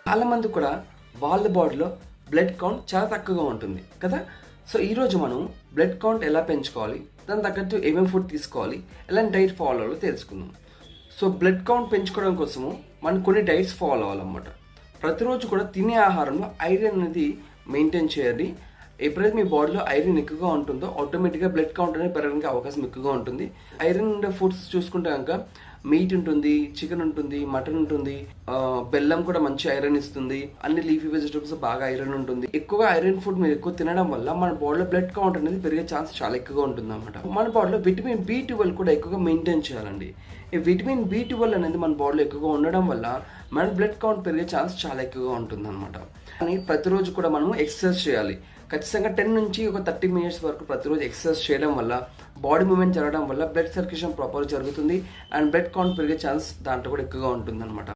చాలామంది కూడా వాళ్ళ బాడీలో బ్లడ్ కౌంట్ చాలా తక్కువగా ఉంటుంది కదా. సో ఈరోజు మనం బ్లడ్ కౌంట్ ఎలా పెంచుకోవాలి, దాని తగ్గట్టు ఏమేమి ఫుడ్ తీసుకోవాలి, ఎలాంటి డైట్ ఫాలో అవ్వాలో తెలుసుకుందాం. సో బ్లడ్ కౌంట్ పెంచుకోవడం కోసము మనం కొన్ని డైట్స్ ఫాలో అవ్వాలన్నమాట. ప్రతిరోజు కూడా తినే ఆహారంలో ఐరన్ అనేది మెయింటైన్ చేయాలి. ఎప్పుడైతే మీ బాడీలో ఐరన్ ఎక్కువగా ఉంటుందో ఆటోమేటిక్గా బ్లడ్ కౌంట్ అనేది పెరగడానికి అవకాశం ఎక్కువగా ఉంటుంది. ఐరన్ ఉండే ఫుడ్స్ చూసుకుంటే కనుక మీట్ ఉంటుంది, చికెన్ ఉంటుంది, మటన్ ఉంటుంది, బెల్లం కూడా మంచి ఐరన్ ఇస్తుంది, అన్ని లీఫీ వెజిటబుల్స్ బాగా ఐరన్ ఉంటుంది. ఎక్కువగా ఐరన్ ఫుడ్ మీరు ఎక్కువ తినడం వల్ల మన బాడీలో బ్లడ్ కౌంట్ అనేది పెరిగే ఛాన్స్ చాలా ఎక్కువగా ఉంటుంది అనమాట. మన బాడీలో విటమిన్ B12 కూడా ఎక్కువగా మెయింటైన్ చేయాలండి. ఈ విటమిన్ B12 అనేది మన బాడీలో ఎక్కువగా ఉండడం వల్ల మన బ్లడ్ కౌంట్ పెరిగే ఛాన్స్ చాలా ఎక్కువగా ఉంటుంది అనమాట. కానీ ప్రతిరోజు కూడా మనం ఎక్సర్సైజ్ చేయాలి. ఖచ్చితంగా 10 నుంచి ఒక 30 మినిట్స్ వరకు ప్రతిరోజు ఎక్సర్సైజ్ చేయడం వల్ల, బాడీ మూవ్మెంట్ జరగడం వల్ల బ్లడ్ సర్క్యులేషన్ ప్రాపర్ జరుగుతుంది అండ్ బ్లడ్ కౌంట్ పెరిగే ఛాన్స్ దాంట్లో కూడా ఎక్కువగా ఉంటుంది అనమాట.